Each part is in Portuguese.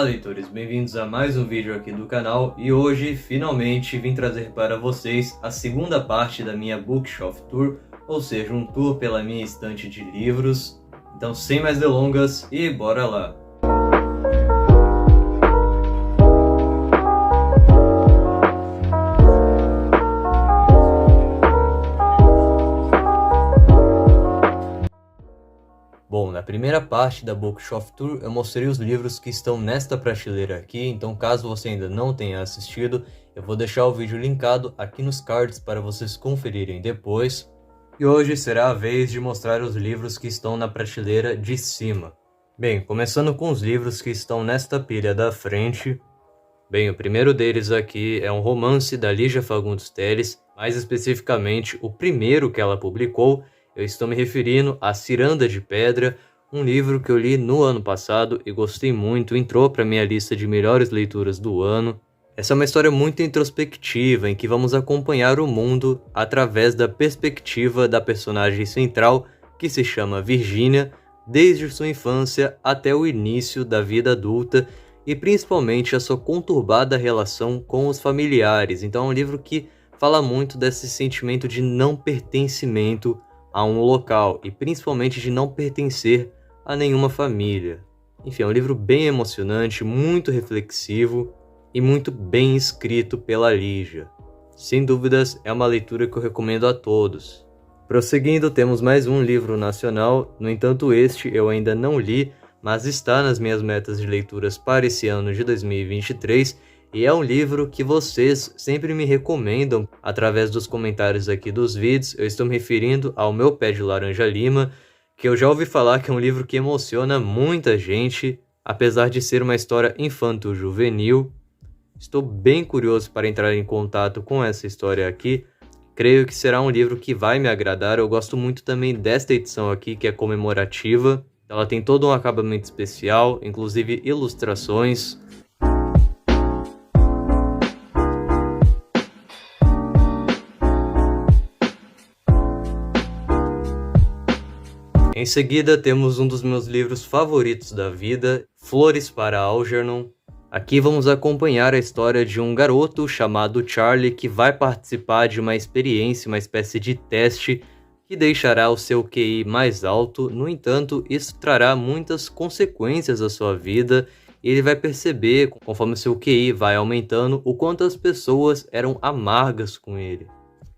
Olá leitores, bem-vindos a mais um vídeo aqui do canal e hoje finalmente vim trazer para vocês a segunda parte da minha Bookshelf Tour, ou seja, um tour pela minha estante de livros. Então sem mais delongas e bora lá! Bom, na primeira parte da Bookshelf Tour eu mostrei os livros que estão nesta prateleira aqui, então caso você ainda não tenha assistido, eu vou deixar o vídeo linkado aqui nos cards para vocês conferirem depois. E hoje será a vez de mostrar os livros que estão na prateleira de cima. Bem, começando com os livros que estão nesta pilha da frente. Bem, o primeiro deles aqui é um romance da Lígia Fagundes Telles, mais especificamente o primeiro que ela publicou. Eu estou me referindo a Ciranda de Pedra, um livro que eu li no ano passado e gostei muito, entrou para minha lista de melhores leituras do ano. Essa é uma história muito introspectiva, em que vamos acompanhar o mundo através da perspectiva da personagem central, que se chama Virgínia, desde sua infância até o início da vida adulta, e principalmente a sua conturbada relação com os familiares. Então é um livro que fala muito desse sentimento de não pertencimento a um local, e principalmente de não pertencer a nenhuma família. Enfim, é um livro bem emocionante, muito reflexivo e muito bem escrito pela Lígia. Sem dúvidas, é uma leitura que eu recomendo a todos. Prosseguindo, temos mais um livro nacional, no entanto este eu ainda não li, mas está nas minhas metas de leituras para esse ano de 2023, e é um livro que vocês sempre me recomendam através dos comentários aqui dos vídeos. Eu estou me referindo ao Meu Pé de Laranja Lima, que eu já ouvi falar que é um livro que emociona muita gente, apesar de ser uma história infanto-juvenil. Estou bem curioso para entrar em contato com essa história aqui. Creio que será um livro que vai me agradar. Eu gosto muito também desta edição aqui, que é comemorativa. Ela tem todo um acabamento especial, inclusive ilustrações. Em seguida temos um dos meus livros favoritos da vida, Flores para Algernon. Aqui vamos acompanhar a história de um garoto chamado Charlie que vai participar de uma experiência, uma espécie de teste que deixará o seu QI mais alto. No entanto, isso trará muitas consequências à sua vida e ele vai perceber, conforme o seu QI vai aumentando, o quanto as pessoas eram amargas com ele.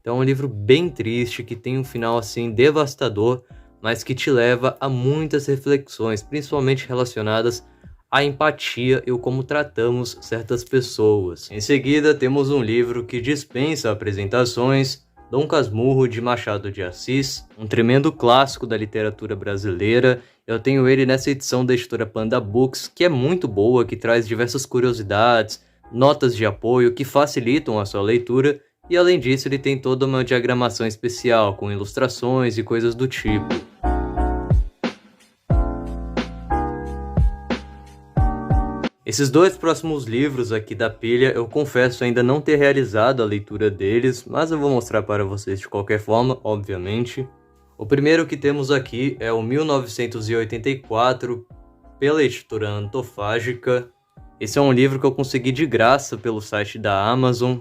Então é um livro bem triste, que tem um final assim devastador, mas que te leva a muitas reflexões, principalmente relacionadas à empatia e o como tratamos certas pessoas. Em seguida, temos um livro que dispensa apresentações, Dom Casmurro, de Machado de Assis, um tremendo clássico da literatura brasileira. Eu tenho ele nessa edição da editora Panda Books, que é muito boa, que traz diversas curiosidades, notas de apoio que facilitam a sua leitura, e além disso ele tem toda uma diagramação especial, com ilustrações e coisas do tipo. Esses dois próximos livros aqui da pilha, eu confesso ainda não ter realizado a leitura deles, mas eu vou mostrar para vocês de qualquer forma, obviamente. O primeiro que temos aqui é o 1984, pela editora Antofágica. Esse é um livro que eu consegui de graça pelo site da Amazon,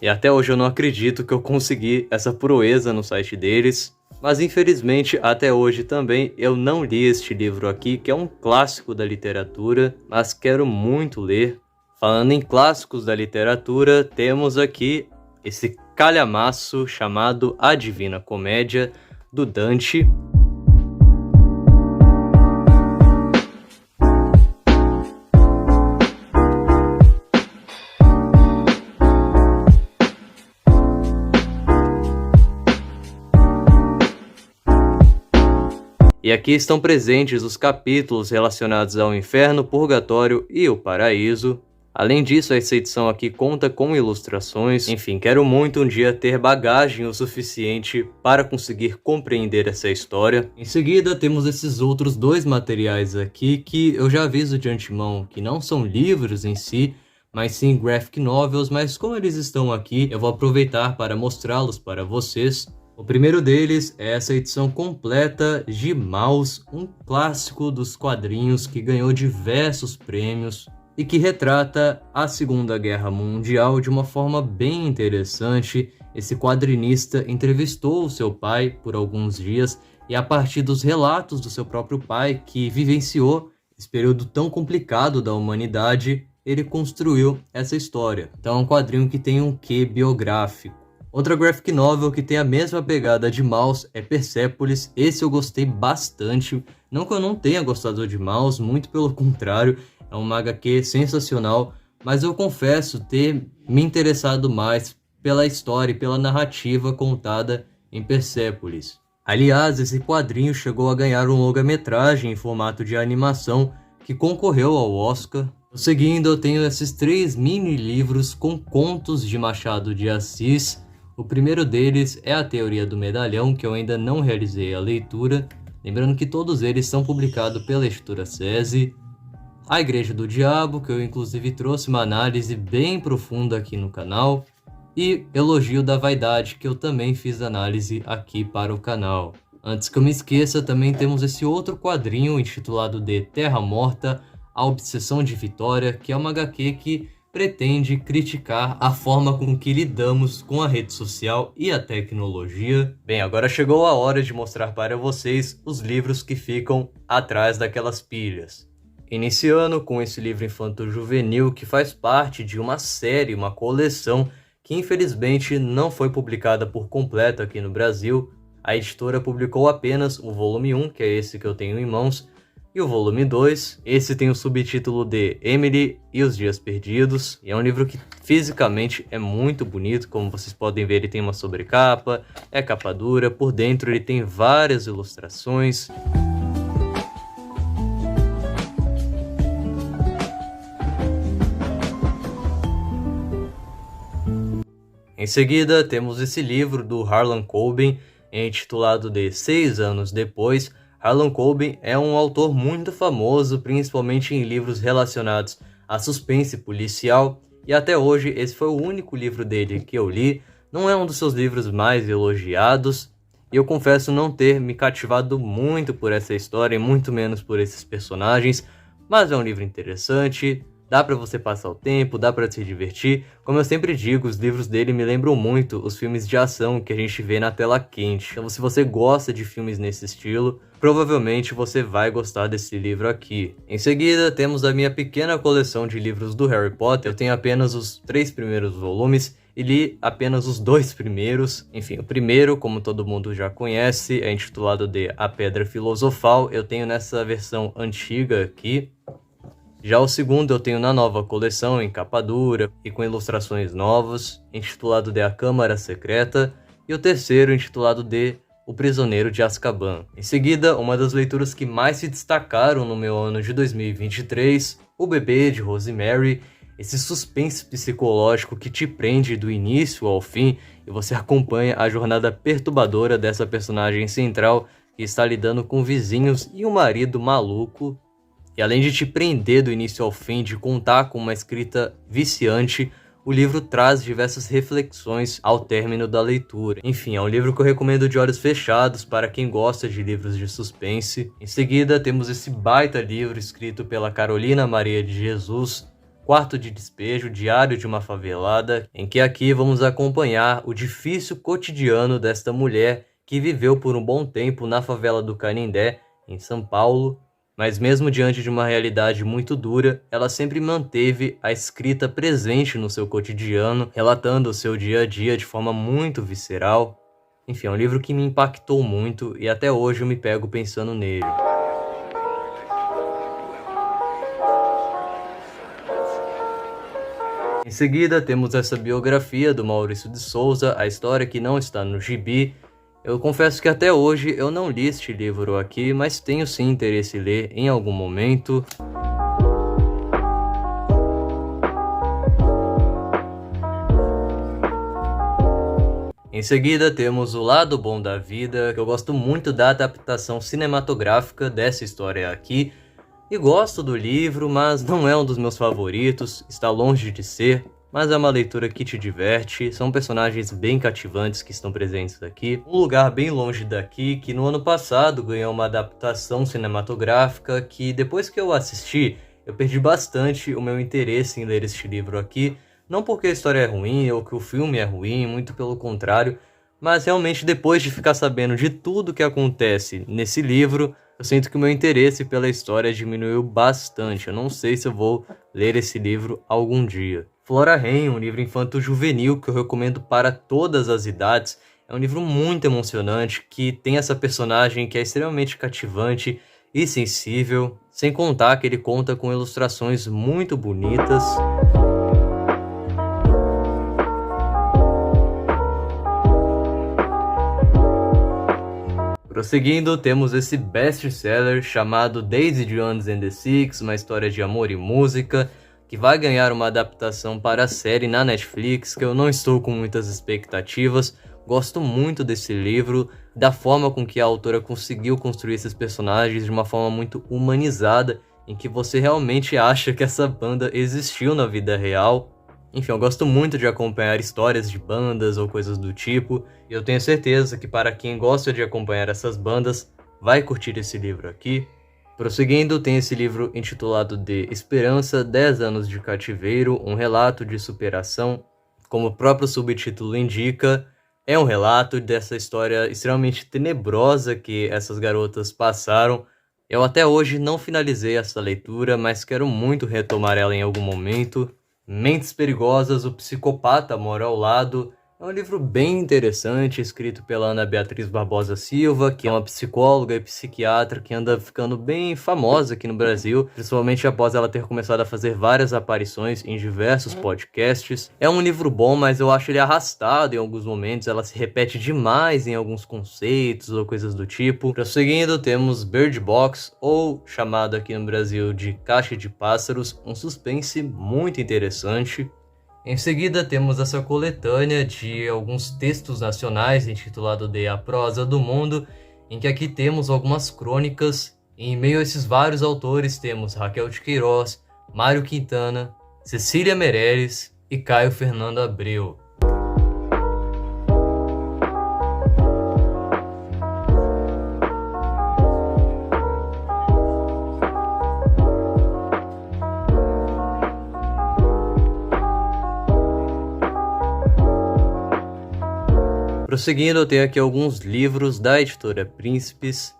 e até hoje eu não acredito que eu consegui essa proeza no site deles. Mas infelizmente até hoje também eu não li este livro aqui, que é um clássico da literatura, mas quero muito ler. Falando em clássicos da literatura, temos aqui esse calhamaço chamado A Divina Comédia, do Dante. E aqui estão presentes os capítulos relacionados ao inferno, purgatório e o paraíso. Além disso, essa edição aqui conta com ilustrações. Enfim, quero muito um dia ter bagagem o suficiente para conseguir compreender essa história. Em seguida, temos esses outros dois materiais aqui que eu já aviso de antemão que não são livros em si, mas sim graphic novels, mas como eles estão aqui, eu vou aproveitar para mostrá-los para vocês. O primeiro deles é essa edição completa de Maus, um clássico dos quadrinhos que ganhou diversos prêmios. e que retrata a Segunda Guerra Mundial de uma forma bem interessante. Esse quadrinista entrevistou o seu pai por alguns dias e a partir dos relatos do seu próprio pai, que vivenciou esse período tão complicado da humanidade, ele construiu essa história. Então é um quadrinho que tem um quê biográfico. Outra graphic novel que tem a mesma pegada de Maus é Persepolis. Esse eu gostei bastante. Não que eu não tenha gostado de Maus, muito pelo contrário. É uma HQ sensacional. Mas eu confesso ter me interessado mais pela história e pela narrativa contada em Persepolis. Aliás, esse quadrinho chegou a ganhar um longa-metragem em formato de animação que concorreu ao Oscar. Seguindo, eu tenho esses 3 mini-livros com contos de Machado de Assis. O primeiro deles é A Teoria do Medalhão, que eu ainda não realizei a leitura. Lembrando que todos eles são publicados pela editora SESI. A Igreja do Diabo, que eu inclusive trouxe uma análise bem profunda aqui no canal. E Elogio da Vaidade, que eu também fiz análise aqui para o canal. Antes que eu me esqueça, também temos esse outro quadrinho intitulado de Terra Morta, A Obsessão de Vitória, que é uma HQ que pretende criticar a forma com que lidamos com a rede social e a tecnologia. Bem, agora chegou a hora de mostrar para vocês os livros que ficam atrás daquelas pilhas. Iniciando com esse livro infanto-juvenil que faz parte de uma série, uma coleção, que infelizmente não foi publicada por completo aqui no Brasil. A editora publicou apenas o volume 1, que é esse que eu tenho em mãos, e o volume 2, esse tem o subtítulo de Emily e os Dias Perdidos, e é um livro que fisicamente é muito bonito, como vocês podem ver ele tem uma sobrecapa, é capa dura, por dentro ele tem várias ilustrações. Em seguida temos esse livro do Harlan Coben, intitulado de 6 anos depois. Harlan Coben é um autor muito famoso, principalmente em livros relacionados a suspense policial, e até hoje esse foi o único livro dele que eu li. Não é um dos seus livros mais elogiados, e eu confesso não ter me cativado muito por essa história, e muito menos por esses personagens, mas é um livro interessante. Dá pra você passar o tempo, dá pra se divertir. Como eu sempre digo, os livros dele me lembram muito os filmes de ação que a gente vê na tela quente. Então se você gosta de filmes nesse estilo, provavelmente você vai gostar desse livro aqui. Em seguida, temos a minha pequena coleção de livros do Harry Potter. Eu tenho apenas os 3 primeiros volumes e li apenas os 2 primeiros. Enfim, o primeiro, como todo mundo já conhece, é intitulado de A Pedra Filosofal. Eu tenho nessa versão antiga aqui. Já o segundo eu tenho na nova coleção, em capa dura e com ilustrações novas, intitulado de A Câmara Secreta, e o terceiro intitulado de O Prisioneiro de Azkaban. Em seguida, uma das leituras que mais se destacaram no meu ano de 2023, O Bebê de Rosemary, esse suspense psicológico que te prende do início ao fim e você acompanha a jornada perturbadora dessa personagem central que está lidando com vizinhos e um marido maluco. E além de te prender do início ao fim, de contar com uma escrita viciante, o livro traz diversas reflexões ao término da leitura. Enfim, é um livro que eu recomendo de olhos fechados para quem gosta de livros de suspense. Em seguida, temos esse baita livro escrito pela Carolina Maria de Jesus, Quarto de Despejo, Diário de uma Favelada, em que aqui vamos acompanhar o difícil cotidiano desta mulher que viveu por um bom tempo na favela do Canindé, em São Paulo. Mas mesmo diante de uma realidade muito dura, ela sempre manteve a escrita presente no seu cotidiano, relatando o seu dia a dia de forma muito visceral. Enfim, é um livro que me impactou muito e até hoje eu me pego pensando nele. Em seguida, temos essa biografia do Maurício de Souza, a história que não está no gibi. Eu confesso que até hoje eu não li este livro aqui, mas tenho sim interesse em ler em algum momento. Em seguida temos O Lado Bom da Vida, que eu gosto muito da adaptação cinematográfica dessa história aqui. E gosto do livro, mas não é um dos meus favoritos, está longe de ser. Mas é uma leitura que te diverte, são personagens bem cativantes que estão presentes aqui. Um lugar bem longe daqui, que no ano passado ganhou uma adaptação cinematográfica, que depois que eu assisti, eu perdi bastante o meu interesse em ler este livro aqui, não porque a história é ruim ou que o filme é ruim, muito pelo contrário, mas realmente depois de ficar sabendo de tudo que acontece nesse livro, eu sinto que o meu interesse pela história diminuiu bastante. Eu não sei se eu vou ler esse livro algum dia. Flora Rain, um livro infanto-juvenil que eu recomendo para todas as idades. É um livro muito emocionante, que tem essa personagem que é extremamente cativante e sensível, sem contar que ele conta com ilustrações muito bonitas. Prosseguindo, temos esse best-seller chamado Daisy Jones and the Six, uma história de amor e música, que vai ganhar uma adaptação para a série na Netflix, que eu não estou com muitas expectativas. Gosto muito desse livro, da forma com que a autora conseguiu construir esses personagens de uma forma muito humanizada, em que você realmente acha que essa banda existiu na vida real. Enfim, eu gosto muito de acompanhar histórias de bandas ou coisas do tipo, e eu tenho certeza que para quem gosta de acompanhar essas bandas, vai curtir esse livro aqui. Prosseguindo, tem esse livro intitulado de Esperança, 10 anos de cativeiro, um relato de superação. Como o próprio subtítulo indica, é um relato dessa história extremamente tenebrosa que essas garotas passaram. Eu até hoje não finalizei essa leitura, mas quero muito retomar ela em algum momento. Mentes Perigosas, o Psicopata Mora ao Lado. É um livro bem interessante, escrito pela Ana Beatriz Barbosa Silva, que é uma psicóloga e psiquiatra que anda ficando bem famosa aqui no Brasil, principalmente após ela ter começado a fazer várias aparições em diversos podcasts. É um livro bom, mas eu acho ele arrastado em alguns momentos, ela se repete demais em alguns conceitos ou coisas do tipo. Prosseguindo, temos Bird Box, ou chamado aqui no Brasil de Caixa de Pássaros, um suspense muito interessante. Em seguida, temos essa coletânea de alguns textos nacionais intitulado de A Prosa do Mundo, em que aqui temos algumas crônicas. Em meio a esses vários autores temos Raquel de Queiroz, Mário Quintana, Cecília Meirelles e Caio Fernando Abreu. Prosseguindo, eu tenho aqui alguns livros da editora Príncipes,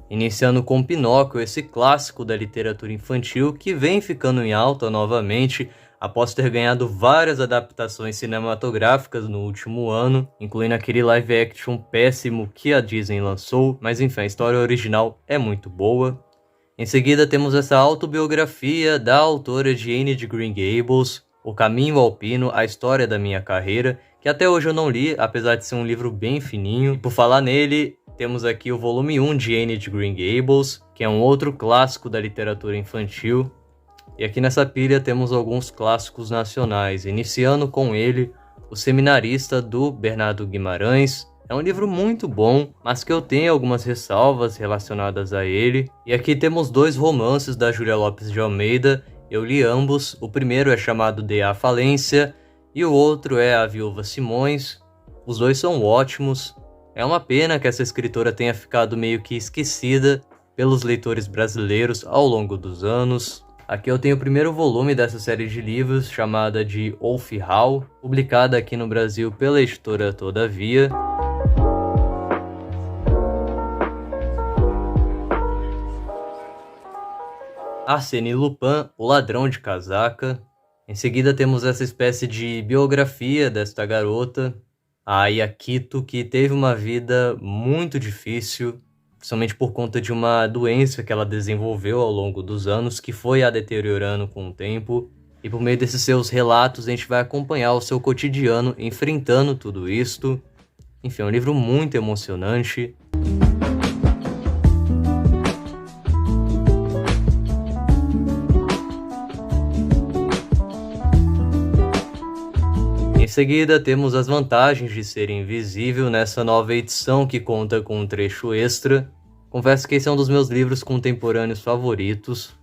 iniciando com Pinóquio, esse clássico da literatura infantil que vem ficando em alta novamente após ter ganhado várias adaptações cinematográficas no último ano, incluindo aquele live action péssimo que a Disney lançou, mas enfim, a história original é muito boa. Em seguida temos essa autobiografia da autora de Anne de Green Gables, O Caminho Alpino, A História da Minha Carreira, que até hoje eu não li, apesar de ser um livro bem fininho. E por falar nele, temos aqui o volume 1 de Anne de Green Gables, que é um outro clássico da literatura infantil. E aqui nessa pilha temos alguns clássicos nacionais, iniciando com ele, O Seminarista, do Bernardo Guimarães. É um livro muito bom, mas que eu tenho algumas ressalvas relacionadas a ele. E aqui temos dois romances da Júlia Lopes de Almeida. Eu li ambos, o primeiro é chamado de A Falência, e o outro é A Viúva Simões. Os dois são ótimos. É uma pena que essa escritora tenha ficado meio que esquecida pelos leitores brasileiros ao longo dos anos. Aqui eu tenho o primeiro volume dessa série de livros, chamada de Wolf Hall, publicada aqui no Brasil pela editora Todavia. Arsène Lupin, O Ladrão de Casaca. Em seguida temos essa espécie de biografia desta garota, a Aya Quito, que teve uma vida muito difícil, principalmente por conta de uma doença que ela desenvolveu ao longo dos anos, que foi a deteriorando com o tempo. E por meio desses seus relatos a gente vai acompanhar o seu cotidiano enfrentando tudo isto. Enfim, é um livro muito emocionante. Em seguida, temos as vantagens de ser invisível nessa nova edição que conta com um trecho extra. Confesso que esse é um dos meus livros contemporâneos favoritos.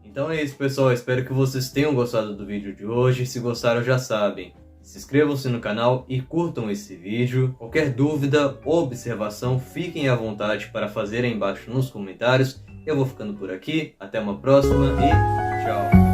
Então é isso, pessoal. Espero que vocês tenham gostado do vídeo de hoje. Se gostaram, já sabem, se inscrevam-se no canal e curtam esse vídeo. Qualquer dúvida ou observação, fiquem à vontade para fazer aí embaixo nos comentários. Eu vou ficando por aqui, até uma próxima e tchau!